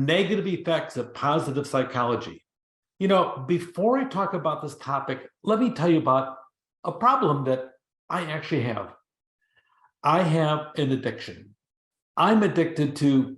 negative effects of positive psychology. You know, before I talk about this topic, let me tell you about a problem that I actually have. I have an addiction. I'm addicted to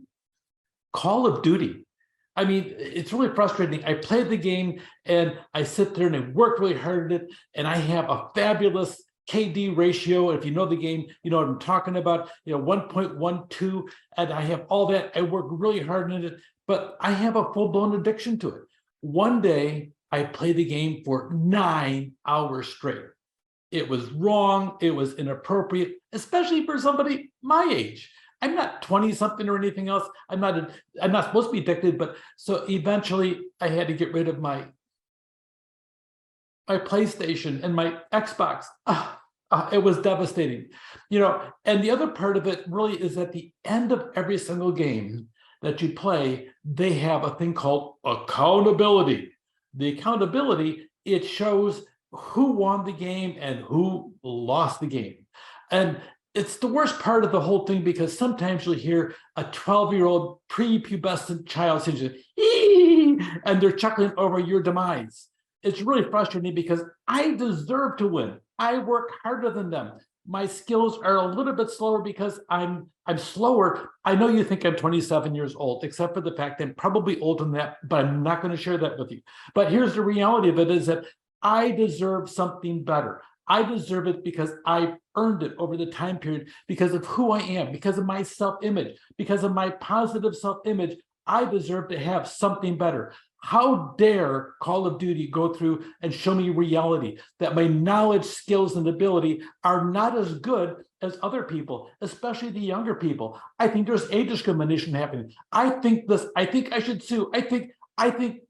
Call of Duty. I mean, it's really frustrating. I play the game and I sit there and I work really hard at it, and I have a fabulous KD ratio. If you know the game, you know what I'm talking about, 1.12, and I have all that. I work really hard in it, but I have a full-blown addiction to it. One day, I played the game for 9 hours straight. It was wrong. It was inappropriate, especially for somebody my age. I'm not 20 something or anything else. I'm not supposed to be addicted, but so eventually I had to get rid of my PlayStation and my Xbox. It was devastating, and the other part of it really is at the end of every single game that you play, they have a thing called accountability. The accountability, it shows who won the game and who lost the game. And it's the worst part of the whole thing, because sometimes you'll hear a 12-year-old prepubescent child say, "Ee!" and they're chuckling over your demise. It's really frustrating because I deserve to win. I work harder than them. My skills are a little bit slower because I'm slower. I know you think I'm 27 years old, except for the fact that I'm probably older than that, but I'm not going to share that with you. But here's the reality of it, is that I deserve something better. I deserve it because I earned it over the time period, because of who I am, because of my self-image, because of my positive self-image. I deserve to have something better. How dare Call of Duty go through and show me reality, that my knowledge, skills, and ability are not as good as other people, especially the younger people. I think there's age discrimination happening. I think I should sue. I think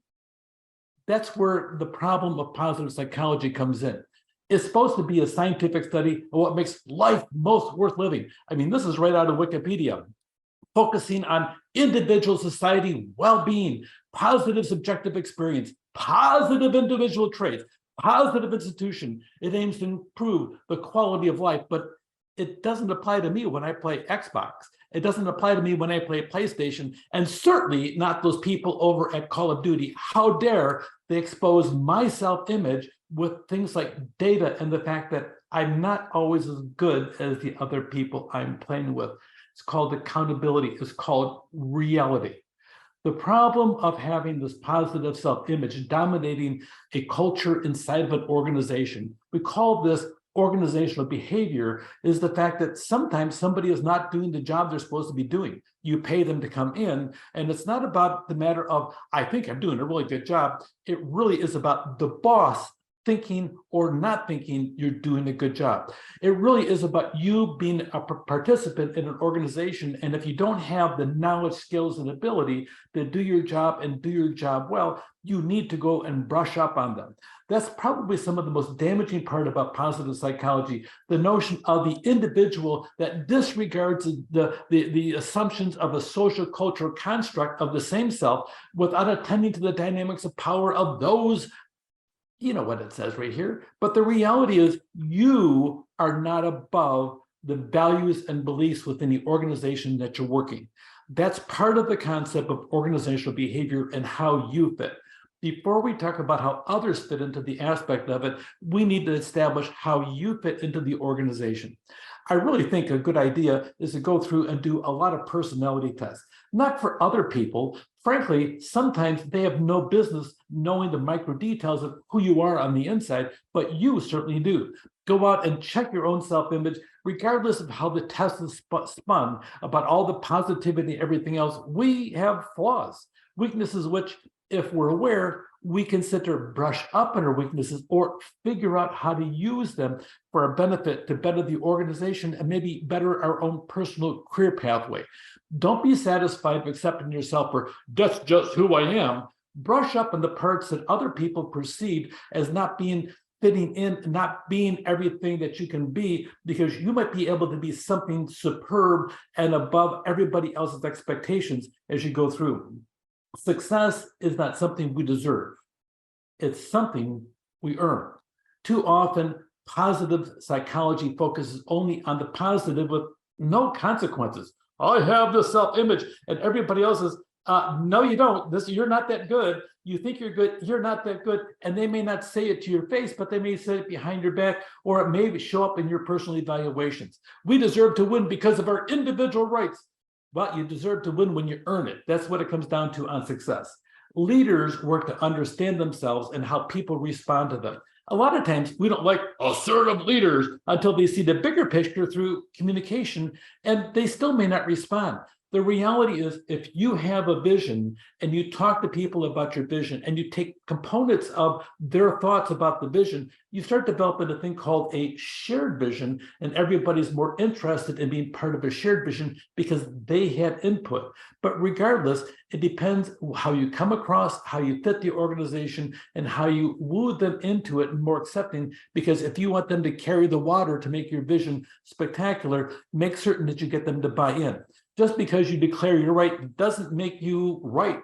that's where the problem of positive psychology comes in. It's supposed to be a scientific study of what makes life most worth living. I mean, this is right out of Wikipedia, focusing on individual society well-being, positive subjective experience, positive individual traits, positive institution. It aims to improve the quality of life, but it doesn't apply to me when I play Xbox. It doesn't apply to me when I play PlayStation, and certainly not those people over at Call of Duty. How dare they expose my self-image with things like data and the fact that I'm not always as good as the other people I'm playing with. It's called accountability. It's called reality. The problem of having this positive self-image dominating a culture inside of an organization, we call this organizational behavior, is the fact that sometimes somebody is not doing the job they're supposed to be doing. You pay them to come in, and it's not about the matter of, I think I'm doing a really good job. It really is about the boss thinking or not thinking you're doing a good job. It really is about you being a participant in an organization, and if you don't have the knowledge, skills, and ability to do your job and do your job well, you need to go and brush up on them. That's probably some of the most damaging part about positive psychology, the notion of the individual that disregards the assumptions of a social cultural construct of the same self without attending to the dynamics of power of those. You know what it says right here, but the reality is you are not above the values and beliefs within the organization that you're working. That's part of the concept of organizational behavior and how you fit. Before we talk about how others fit into the aspect of it, we need to establish how you fit into the organization. I really think a good idea is to go through and do a lot of personality tests, not for other people. Frankly, sometimes they have no business knowing the micro details of who you are on the inside, but you certainly do. Go out and check your own self-image, regardless of how the test is spun, about all the positivity and everything else. We have flaws, weaknesses, which, if we're aware, we can sit there, brush up on our weaknesses, or figure out how to use them for our benefit to better the organization and maybe better our own personal career pathway. Don't be satisfied with accepting yourself for that's just who I am. Brush up on the parts that other people perceive as not being fitting in, not being everything that you can be, because you might be able to be something superb and above everybody else's expectations as you go through. Success is not something we deserve. It's something we earn. Too often, positive psychology focuses only on the positive with no consequences. I have this self-image and everybody else is No, you don't. You're not that good. You think you're good. You're not that good. And they may not say it to your face, but they may say it behind your back, or it may show up in your personal evaluations. We deserve to win because of our individual rights. Well, you deserve to win when you earn it. That's what it comes down to on success. Leaders work to understand themselves and how people respond to them. A lot of times we don't like assertive leaders until they see the bigger picture through communication, and they still may not respond. The reality is, if you have a vision and you talk to people about your vision and you take components of their thoughts about the vision, you start developing a thing called a shared vision, and everybody's more interested in being part of a shared vision because they had input. But regardless, it depends how you come across, how you fit the organization, and how you woo them into it and more accepting. Because if you want them to carry the water to make your vision spectacular, make certain that you get them to buy in. Just because you declare you're right doesn't make you right.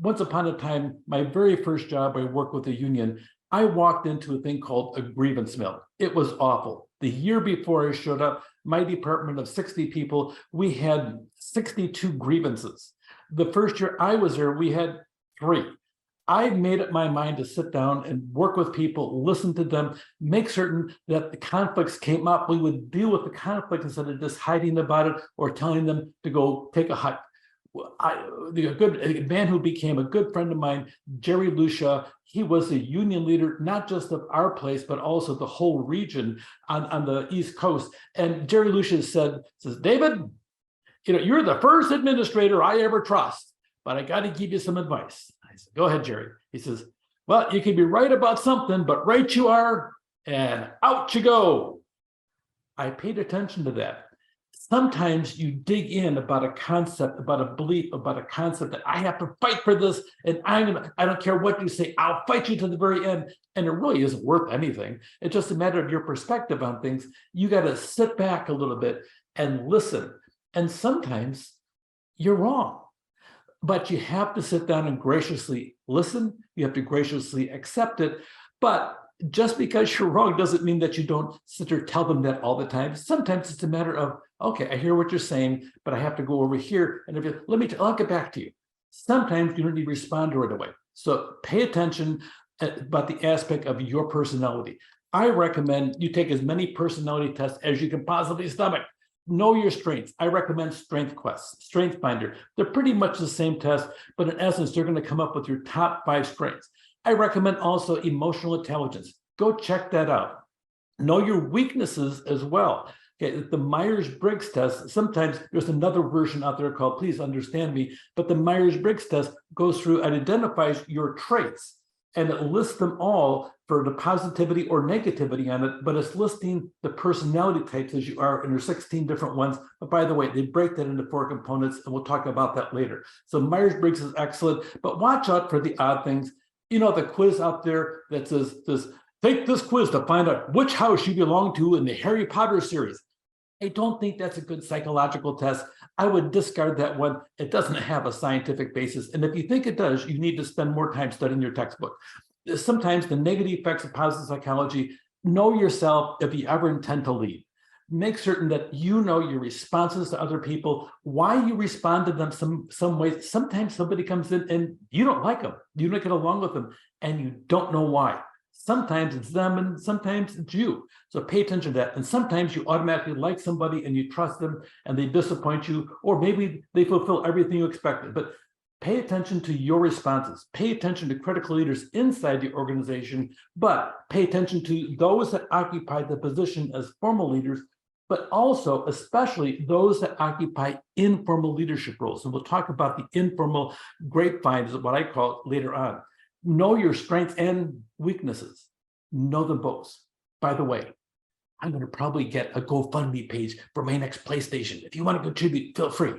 Once upon a time, my very first job, I worked with a union. I walked into a thing called a grievance mill. It was awful. The year before I showed up, my department of 60 people, we had 62 grievances. The first year I was there, we had 3. I made up my mind to sit down and work with people, listen to them, make certain that the conflicts came up. We would deal with the conflict instead of just hiding about it or telling them to go take a hike. A man who became a good friend of mine, Jerry Lucia, he was a union leader, not just of our place, but also the whole region on the East Coast. And Jerry Lucia says, David, you're the first administrator I ever trust, but I got to give you some advice. I said, go ahead, Jerry. He says, well, you can be right about something, but right you are, and out you go. I paid attention to that. Sometimes you dig in about a concept, about a belief, about a concept that I have to fight for this, and I don't care what you say, I'll fight you to the very end. And it really isn't worth anything. It's just a matter of your perspective on things. You got to sit back a little bit and listen. And sometimes you're wrong. But you have to sit down and graciously listen. You have to graciously accept it. But just because you're wrong doesn't mean that you don't sit there, tell them that all the time. Sometimes it's a matter of, okay, I hear what you're saying, but I have to go over here. And I'll get back to you. Sometimes you don't need to respond right away. So pay attention about the aspect of your personality. I recommend you take as many personality tests as you can possibly stomach. Know your strengths. I recommend Strength Quest, Strength Finder. They're pretty much the same test, but in essence, they're going to come up with your top 5 strengths. I recommend also Emotional Intelligence. Go check that out. Know your weaknesses as well. Okay, the Myers-Briggs test, sometimes there's another version out there called Please Understand Me, but the Myers-Briggs test goes through and identifies your traits, and it lists them all for the positivity or negativity on it, but it's listing the personality types as you are, and there's 16 different ones. But by the way, they break that into 4 components, and we'll talk about that later. So Myers-Briggs is excellent, but watch out for the odd things. The quiz out there that says, take this quiz to find out which house you belong to in the Harry Potter series. I don't think that's a good psychological test. I would discard that one. It doesn't have a scientific basis. And if you think it does, you need to spend more time studying your textbook. Sometimes the negative effects of positive psychology, know yourself if you ever intend to lead. Make certain that you know your responses to other people, why you respond to them some ways. Sometimes somebody comes in and you don't like them. You don't get along with them and you don't know why. Sometimes it's them and sometimes it's you. So pay attention to that. And sometimes you automatically like somebody and you trust them and they disappoint you, or maybe they fulfill everything you expected. But pay attention to your responses. Pay attention to critical leaders inside the organization, but pay attention to those that occupy the position as formal leaders, but also especially those that occupy informal leadership roles. And we'll talk about the informal grapevine, is what I call it, later on. Know your strengths and weaknesses. Know them both. By the way, I'm going to probably get a GoFundMe page for my next PlayStation. If you want to contribute, feel free.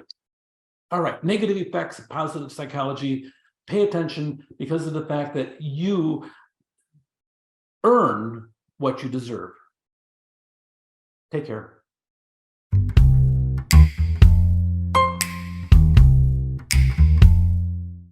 All right, negative effects of positive psychology. Pay attention because of the fact that you earn what you deserve. Take care.